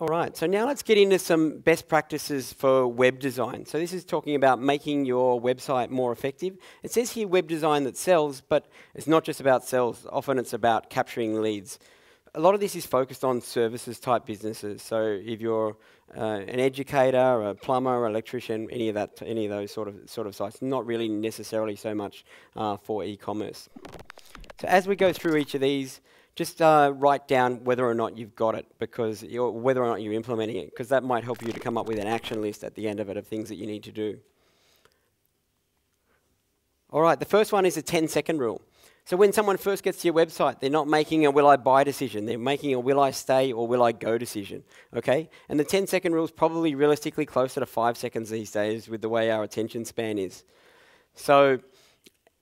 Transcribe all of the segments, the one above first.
All right, so now let's get into some best practices for web design. So this is talking about making your website more effective. It says here web design that sells, but it's not just about sales. Often it's about capturing leads. A lot of this is focused on services type businesses. So if you're an educator, a plumber, electrician, any of those sort of sites, not really necessarily so much for e-commerce. So as we go through each of these, just write down whether or not you've got it, because whether or not you're implementing it, because that might help you to come up with an action list at the end of it of things that you need to do. All right, the first one is a 10-second rule. So when someone first gets to your website, they're not making a will I buy decision, they're making a will I stay or will I go decision, okay? And the 10-second rule is probably realistically closer to 5 seconds these days with the way our attention span is. So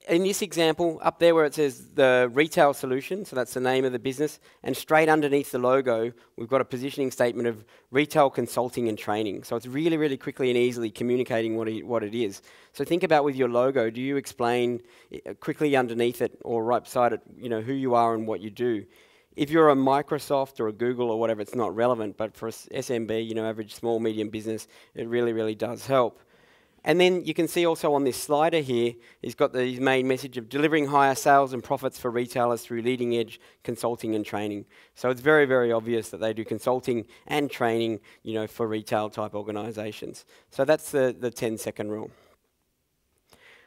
in this example, up there where it says the retail solution, so that's the name of the business, and straight underneath the logo, we've got a positioning statement of retail consulting and training. So it's really, really quickly and easily communicating what it is. So think about with your logo, do you explain quickly underneath it or right beside it, who you are and what you do? If you're a Microsoft or a Google or whatever, it's not relevant, but for SMB, average small, medium business, it really, really does help. And then you can see also on this slider here, he's got the main message of delivering higher sales and profits for retailers through leading edge consulting and training. So it's very, very obvious that they do consulting and training, for retail type organizations. So that's the 10-second rule.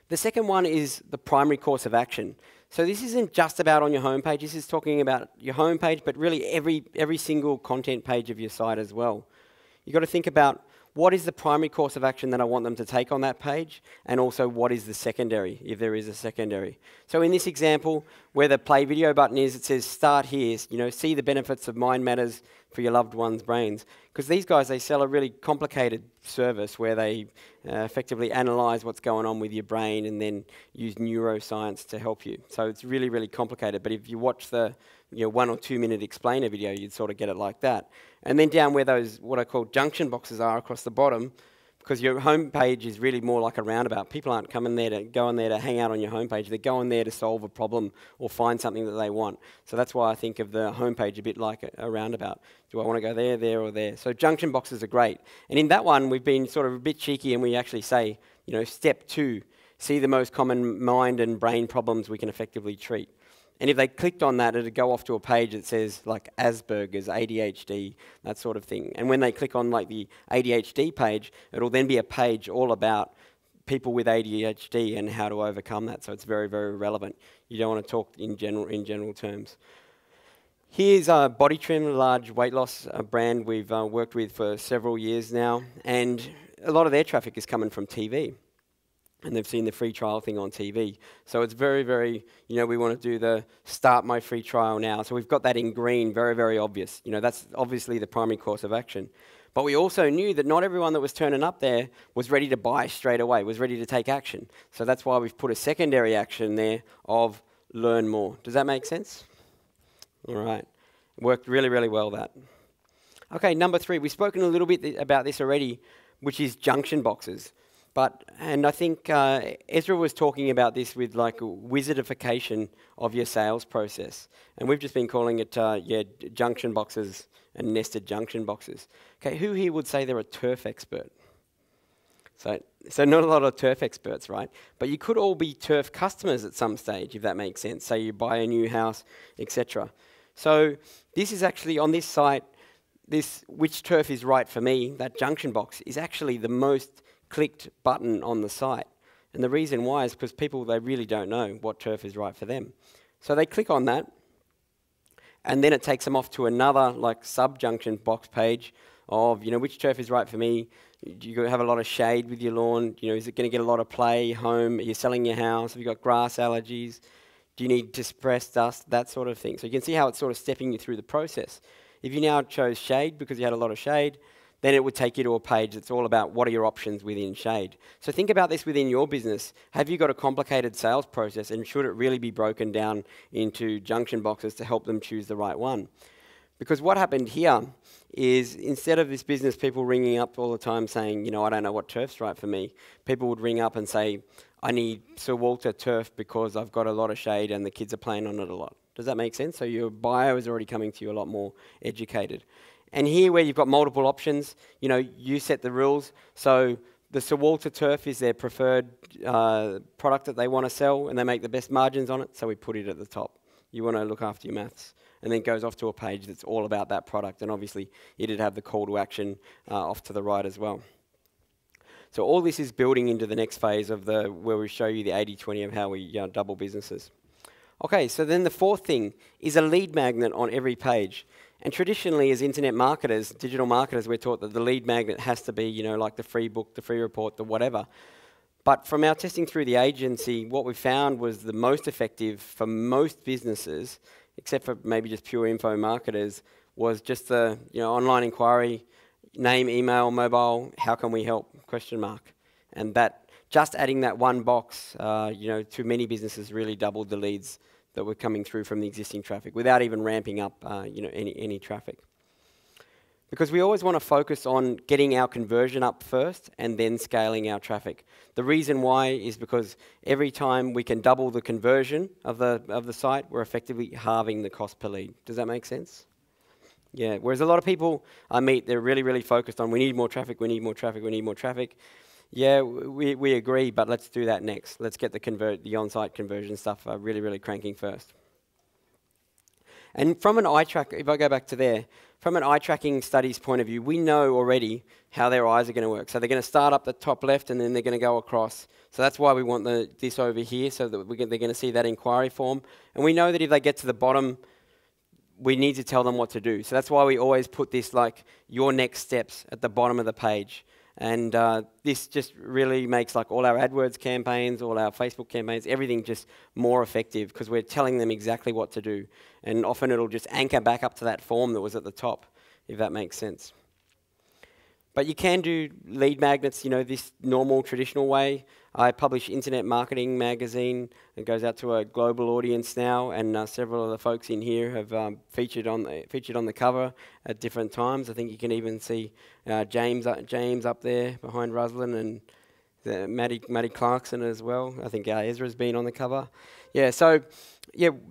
The second one is the primary course of action. So this isn't just about on your homepage, this is talking about your homepage, but really every single content page of your site as well. You've got to think about what is the primary course of action that I want them to take on that page, and also what is the secondary, if there is a secondary. So in this example, where the play video button is, it says start here, see the benefits of Mind Matters for your loved one's brains. Because these guys, they sell a really complicated service where they effectively analyze what's going on with your brain and then use neuroscience to help you. So it's really, really complicated, but if you watch the 1 or 2 minute explainer video, you'd sort of get it like that. And then down where those, what I call junction boxes are across the bottom, because your homepage is really more like a roundabout. People aren't going there to hang out on your homepage. They're going there to solve a problem or find something that they want. So that's why I think of the homepage a bit like a roundabout. Do I want to go there, there, or there? So junction boxes are great. And in that one, we've been sort of a bit cheeky, and we actually say, step 2, see the most common mind and brain problems we can effectively treat. And if they clicked on that, it'd go off to a page that says like Asperger's, ADHD, that sort of thing. And when they click on like the ADHD page, it'll then be a page all about people with ADHD and how to overcome that. So it's very, very relevant. You don't want to talk in general terms. Here's Body Trim, a large weight loss brand we've worked with for several years now. And a lot of their traffic is coming from TV. And they've seen the free trial thing on TV. So it's very, very, we want to do the start my free trial now. So we've got that in green, very, very obvious. That's obviously the primary course of action. But we also knew that not everyone that was turning up there was ready to buy straight away, was ready to take action. So that's why we've put a secondary action there of learn more. Does that make sense? All right. Worked really, really well, that. Okay, number 3. We've spoken a little bit about this already, which is junction boxes. And I think Ezra was talking about this with like wizardification of your sales process. And we've just been calling it, junction boxes and nested junction boxes. Okay, who here would say they're a turf expert? So not a lot of turf experts, right? But you could all be turf customers at some stage, if that makes sense. Say you buy a new house, etc. So this is actually on this site, this which turf is right for me, that junction box is actually the most clicked button on the site. And the reason why is because people, they really don't know what turf is right for them. So they click on that, and then it takes them off to another like sub-junction box page of, which turf is right for me. Do you have a lot of shade with your lawn? Is it going to get a lot of play, home? Are you selling your house? Have you got grass allergies? Do you need to suppress dust? That sort of thing. So you can see how it's sort of stepping you through the process. If you now chose shade because you had a lot of shade, then it would take you to a page that's all about what are your options within shade. So think about this within your business. Have you got a complicated sales process, and should it really be broken down into junction boxes to help them choose the right one? Because what happened here is, instead of this business people ringing up all the time saying, I don't know what turf's right for me, people would ring up and say, I need Sir Walter turf because I've got a lot of shade and the kids are playing on it a lot. Does that make sense? So your buyer is already coming to you a lot more educated. And here where you've got multiple options, you know, you set the rules. So the Sir Walter turf is their preferred product that they want to sell, and they make the best margins on it, so we put it at the top. You want to look after your maths. And then it goes off to a page that's all about that product, and obviously it'd have the call to action off to the right as well. So all this is building into the next phase of where we show you the 80-20 of how we double businesses. Okay, so then the fourth thing is a lead magnet on every page. And traditionally, as internet marketers, digital marketers, we're taught that the lead magnet has to be, you know, like the free book, the free report, the whatever. But from our testing through the agency, what we found was the most effective for most businesses, except for maybe just pure info marketers, was just the online inquiry, name, email, mobile, how can we help, ? And that, just adding that one box, to many businesses really doubled the leads that were coming through from the existing traffic without even ramping up any traffic. Because we always want to focus on getting our conversion up first and then scaling our traffic. The reason why is because every time we can double the conversion of the site, we're effectively halving the cost per lead. Does that make sense? Yeah, whereas a lot of people I meet, they're really, really focused on we need more traffic, we need more traffic, we need more traffic. Yeah, we agree, but let's do that next. Let's get the on-site conversion stuff really, really cranking first. And from an eye track, if I go back to there, from an eye tracking studies point of view, we know already how their eyes are going to work. So they're going to start up the top left and then they're going to go across. So that's why we want this over here, so that they're going to see that inquiry form. And we know that if they get to the bottom, we need to tell them what to do. So that's why we always put this like your next steps at the bottom of the page. And this just really makes like all our AdWords campaigns, all our Facebook campaigns, everything just more effective because we're telling them exactly what to do. And often it'll just anchor back up to that form that was at the top, if that makes sense. But you can do lead magnets, this normal, traditional way. I publish Internet Marketing Magazine. It goes out to a global audience now, and several of the folks in here have featured on the cover at different times. I think you can even see James up there behind Ruslan, and Maddie Clarkson as well. I think Ezra's been on the cover. Yeah, so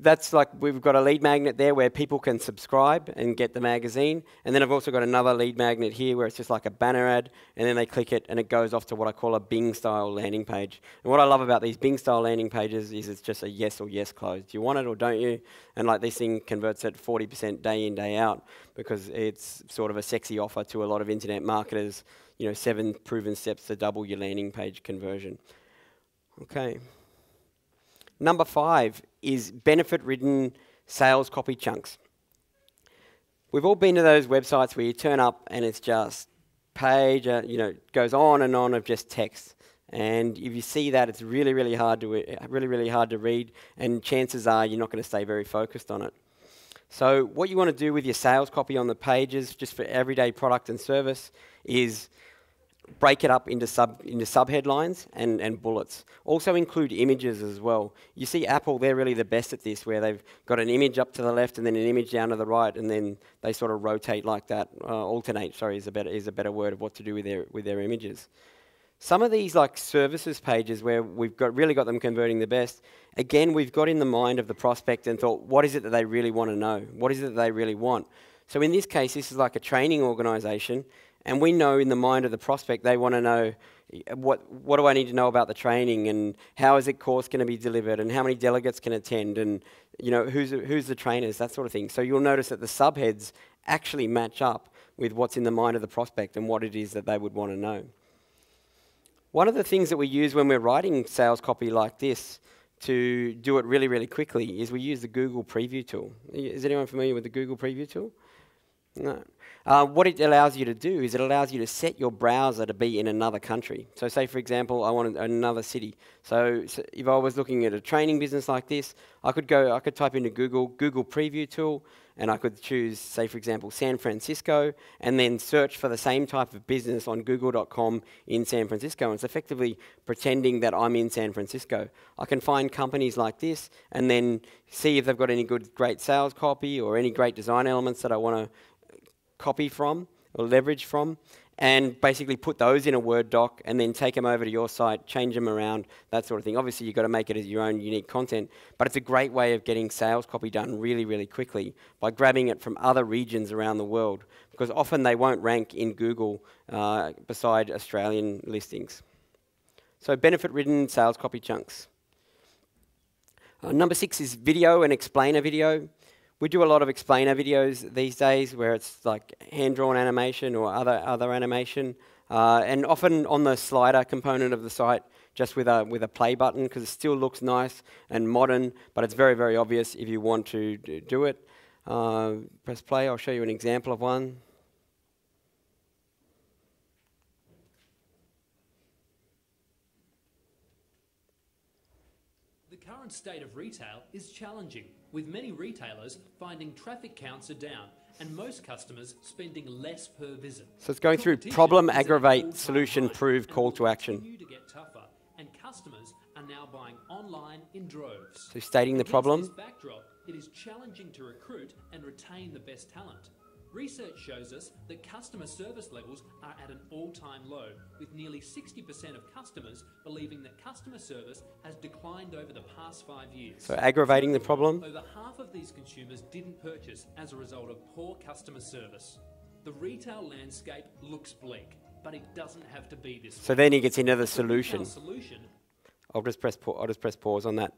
that's like we've got a lead magnet there where people can subscribe and get the magazine. And then I've also got another lead magnet here where it's just like a banner ad, and then they click it and it goes off to what I call a Bing-style landing page. And what I love about these Bing-style landing pages is it's just a yes or yes close. Do you want it or don't you? And like this thing converts at 40% day in, day out because it's sort of a sexy offer to a lot of internet marketers, 7 proven steps to double your landing page conversion. Okay. Number 5 is benefit-ridden sales copy chunks. We've all been to those websites where you turn up and it's just page, goes on and on of just text. And if you see that, it's really, really hard to read, and chances are you're not going to stay very focused on it. So what you want to do with your sales copy on the pages, just for everyday product and service, is break it up into sub-headlines and bullets. Also include images as well. You see Apple, they're really the best at this, where they've got an image up to the left and then an image down to the right, and then they sort of rotate like that. Alternate, sorry, is a better word of what to do with their images. Some of these like services pages where we've really got them converting the best, again, we've got in the mind of the prospect and thought, what is it that they really want to know? What is it that they really want? So in this case, this is like a training organisation. And we know in the mind of the prospect, they want to know what do I need to know about the training, and how is the course going to be delivered, and how many delegates can attend, and who's the trainers, that sort of thing. So you'll notice that the subheads actually match up with what's in the mind of the prospect and what it is that they would want to know. One of the things that we use when we're writing sales copy like this to do it really, really quickly is we use the Google Preview tool. Is anyone familiar with the Google Preview tool? No. What it allows you to do is it allows you to set your browser to be in another country. So say, for example, I want another city. So if I was looking at a training business like this, I could type into Google Preview tool, and I could choose, say, for example, San Francisco, and then search for the same type of business on google.com in San Francisco. And it's effectively pretending that I'm in San Francisco. I can find companies like this and then see if they've got any great sales copy or any great design elements that I want to copy from or leverage from, and basically put those in a Word doc and then take them over to your site, change them around, that sort of thing. Obviously, you've got to make it as your own unique content, but it's a great way of getting sales copy done really, really quickly by grabbing it from other regions around the world, because often they won't rank in Google beside Australian listings. So benefit-ridden sales copy chunks. Number 6 is video and explainer video. We do a lot of explainer videos these days where it's like hand-drawn animation or other animation, and often on the slider component of the site, just with a play button, because it still looks nice and modern, but it's very, very obvious if you want to do it. Press play, I'll show you an example of one. The current state of retail is challenging, with many retailers finding traffic counts are down and most customers spending less per visit. So it's going through problem, aggravate, solution, prove, call to action. Continue to get tougher, and customers are now buying online in droves. So stating the problem. Against this backdrop, it is challenging to recruit and retain the best talent. Research shows us that customer service levels are at an all-time low, with nearly 60% of customers believing that customer service has declined over the past 5 years. So aggravating the problem. Over half of these consumers didn't purchase as a result of poor customer service. The retail landscape looks bleak, but it doesn't have to be this way. So then he gets into the solution. I'll just press pause on that.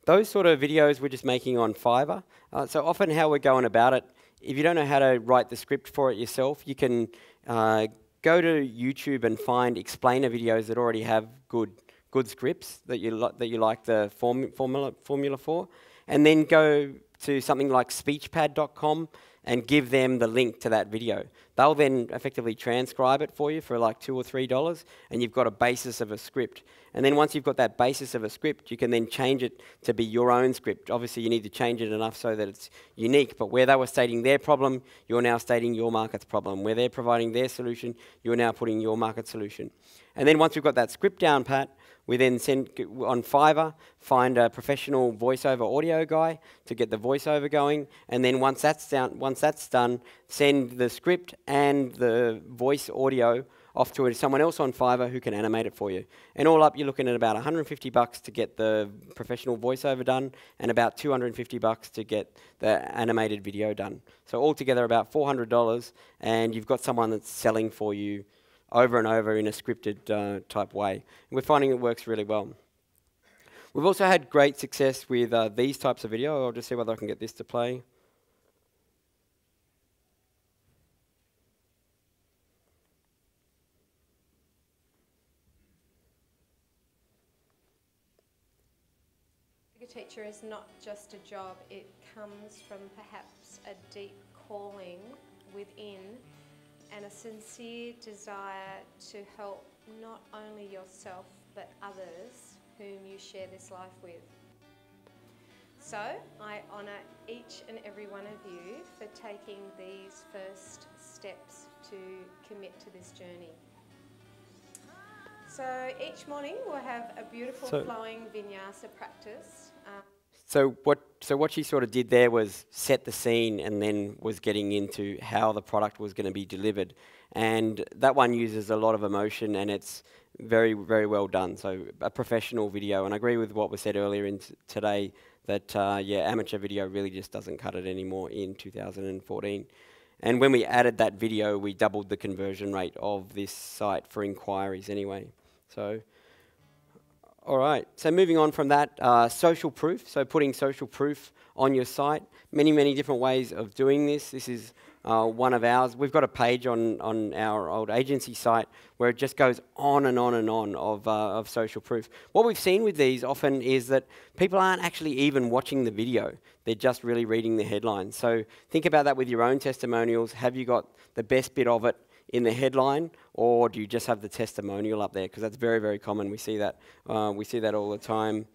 Those sort of videos we're just making on Fiverr. So often how we're going about it, if you don't know how to write the script for it yourself, you can go to YouTube and find explainer videos that already have good scripts that you like the formula for, and then go to something like speechpad.com and give them the link to that video. They'll then effectively transcribe it for you for like $2 or $3, and you've got a basis of a script. And then once you've got that basis of a script, you can then change it to be your own script. Obviously, you need to change it enough so that it's unique, but where they were stating their problem, you're now stating your market's problem. Where they're providing their solution, you're now putting your market solution. And then once we've got that script down pat, we then send on Fiverr, find a professional voiceover audio guy to get the voiceover going, and then once that's done, send the script and the voice audio off to someone else on Fiverr who can animate it for you. And all up, you're looking at about $150 to get the professional voiceover done, and about $250 to get the animated video done. So altogether about $400, and you've got someone that's selling for you over and over in a scripted type way. And we're finding it works really well. We've also had great success with these types of video. I'll just see whether I can get this to play. Being a teacher is not just a job, it comes from perhaps a deep calling within and a sincere desire to help not only yourself but others whom you share this life with. So I honour each and every one of you for taking these first steps to commit to this journey. So each morning we'll have a beautiful flowing vinyasa practice. So what she sort of did there was set the scene and then was getting into how the product was going to be delivered. And that one uses a lot of emotion, and it's very, very well done. So a professional video. And I agree with what was said earlier today that, yeah, amateur video really just doesn't cut it anymore in 2014. And when we added that video, we doubled the conversion rate of this site for inquiries anyway. So, all right, so moving on from that, social proof. So putting social proof on your site. Many, many different ways of doing this. This is one of ours. We've got a page on our old agency site where it just goes on and on and on of social proof. What we've seen with these often is that people aren't actually even watching the video. They're just really reading the headlines. So think about that with your own testimonials. Have you got the best bit of it in the headline, or do you just have the testimonial up there? Because that's very, very common. We see that all the time.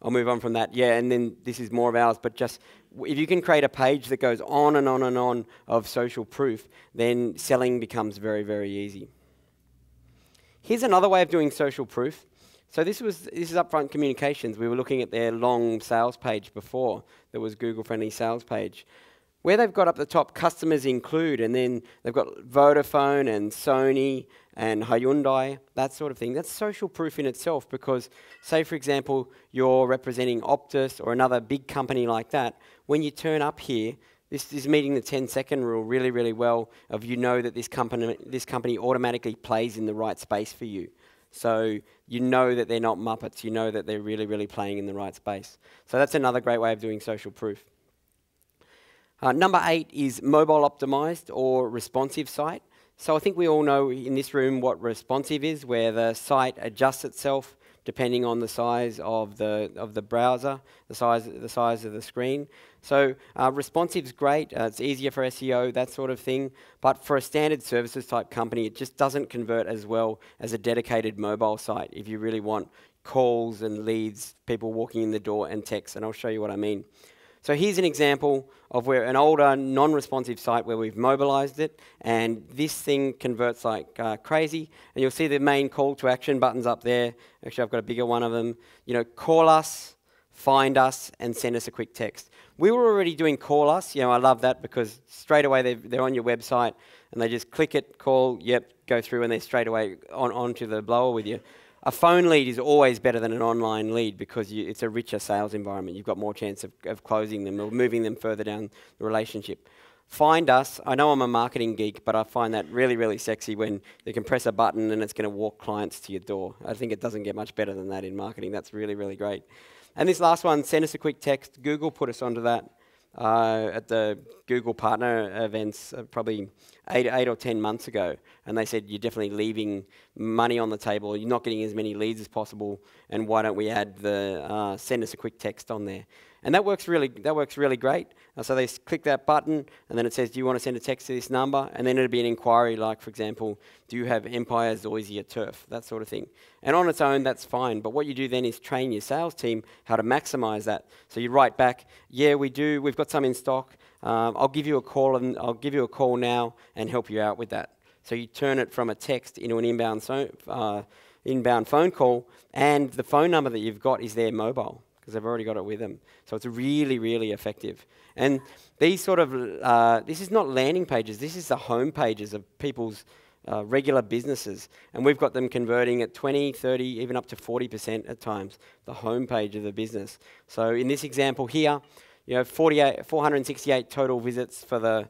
I'll move on from that. Yeah, and then this is more of ours, but just if you can create a page that goes on and on and on of social proof, then selling becomes very, very easy. Here's another way of doing social proof. So this is Upfront Communications. We were looking at their long sales page before. There was Google-friendly sales page. Where they've got up the top, customers include, and then they've got Vodafone and Sony and Hyundai, that sort of thing. That's social proof in itself because, say for example, you're representing Optus or another big company like that. When you turn up here, this is meeting the 10-second rule really, really well of you know that this company automatically plays in the right space for you. So you know that they're not Muppets. You know that they're really, really playing in the right space. So that's another great way of doing social proof. Number 8 is mobile optimized or responsive site. So I think we all know in this room what responsive is, where the site adjusts itself depending on the size of the browser, the size of the screen. So responsive is great. It's easier for SEO, that sort of thing. But for a standard services type company, it just doesn't convert as well as a dedicated mobile site if you really want calls and leads, people walking in the door and text. And I'll show you what I mean. So here's an example of where an older non-responsive site where we've mobilized it, and this thing converts like crazy. And you'll see the main call to action buttons up there. Actually, I've got a bigger one of them. You know, call us, find us, and send us a quick text. We were already doing call us. You know, I love that because straight away they're on your website and they just click it, call, yep, go through, and they're straight away onto the blower with you. A phone lead is always better than an online lead because it's a richer sales environment. You've got more chance of closing them or moving them further down the relationship. Find us. I know I'm a marketing geek, but I find that really, really sexy when you can press a button and it's going to walk clients to your door. I think it doesn't get much better than that in marketing. That's really, really great. And this last one, send us a quick text. Google put us onto that at the Google partner events probably 8 or 10 months ago, and they said you're definitely leaving money on the table, you're not getting as many leads as possible, and why don't we add the send us a quick text on there. And that works really great. So they click that button and then it says, do you want to send a text to this number? And then it'll be an inquiry like, for example, do you have Empire, Zoysia, Turf, that sort of thing. And on its own, that's fine. But what you do then is train your sales team how to maximize that. So you write back, yeah, we do, we've got some in stock. I'll give you a call now and help you out with that. So you turn it from a text into an inbound phone call, and the phone number that you've got is their mobile, because they've already got it with them. So it's really, really effective. And these sort of, this is not landing pages, this is the home pages of people's regular businesses. And we've got them converting at 20, 30, even up to 40% at times, the home page of the business. So in this example here, you know, 468 total visits for the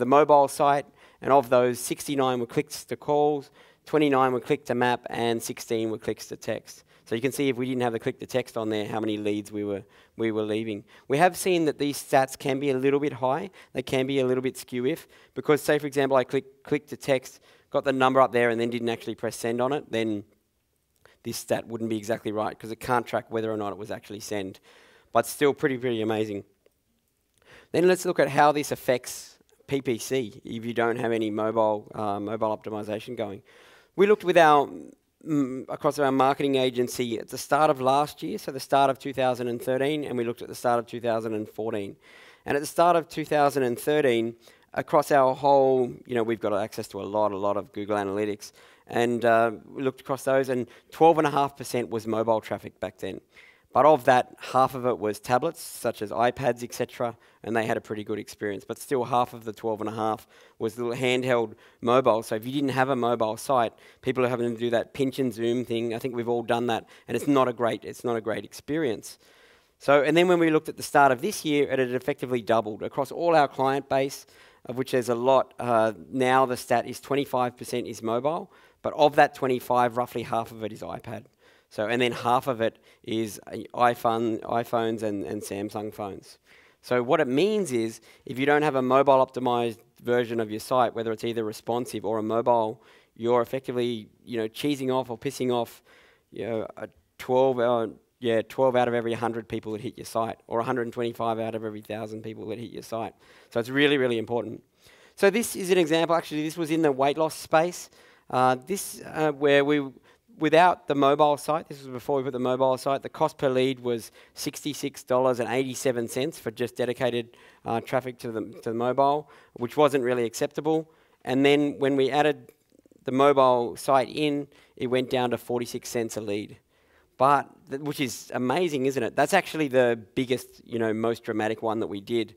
mobile site. And of those, 69 were clicks to calls, 29 were click to map, and 16 were clicks to text. So you can see if we didn't have the click to text on there, how many leads we were leaving. We have seen that these stats can be a little bit high. They can be a little bit skew-if, because say for example I click to text, got the number up there and then didn't actually press send on it, then this stat wouldn't be exactly right because it can't track whether or not it was actually sent. But still pretty amazing. Then let's look at how this affects PPC if you don't have any mobile optimization going. We looked with across our marketing agency at the start of last year, so the start of 2013, and we looked at the start of 2014. And at the start of 2013, across our whole, you know, we've got access to a lot of Google Analytics, and we looked across those, and 12.5% was mobile traffic back then. But of that, half of it was tablets, such as iPads, etc., and they had a pretty good experience. But still, half of the 12.5 was the handheld mobile. So if you didn't have a mobile site, people are having to do that pinch and zoom thing. I think we've all done that, and it's not a great experience. So, and then when we looked at the start of this year, it had effectively doubled across all our client base, of which there's a lot. Now the stat is 25% is mobile, but of that 25, roughly half of it is iPad. So, and then half of it is iPhones and Samsung phones. So what it means is, if you don't have a mobile optimized version of your site, whether it's either responsive or a mobile, you're effectively, you know, cheesing off or pissing off, you know, 12 out of every 100 people that hit your site, or 125 out of every 1,000 people that hit your site. So it's really, really important. So this is an example. Actually, this was in the weight loss space. Where we, without the mobile site, this was before we put the mobile site, the cost per lead was $66.87 for just dedicated traffic to the mobile, which wasn't really acceptable. And then when we added the mobile site in, it went down to 46 cents a lead. But, which is amazing, isn't it? That's actually the biggest, you know, most dramatic one that we did.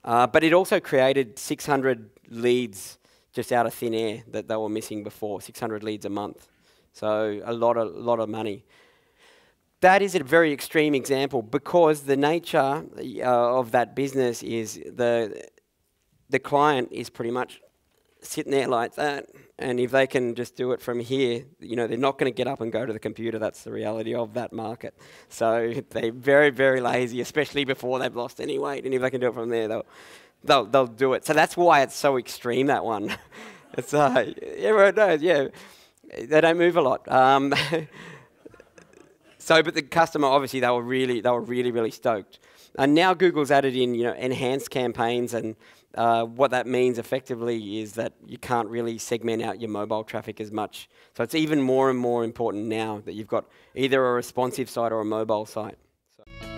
But it also created 600 leads just out of thin air that they were missing before, 600 leads a month. So a lot of money. That is a very extreme example because the nature of that business is the client is pretty much sitting there like that, and if they can just do it from here, you know, they're not going to get up and go to the computer. That's the reality of that market. So they're very, very lazy, especially before they've lost any weight, and if they can do it from there, they'll do it. So that's why it's so extreme, that one. It's everyone knows, yeah, they don't move a lot. So, but the customer, obviously, they were really stoked. And now Google's added in, you know, enhanced campaigns, and what that means effectively is that you can't really segment out your mobile traffic as much. So it's even more and more important now that you've got either a responsive site or a mobile site. So.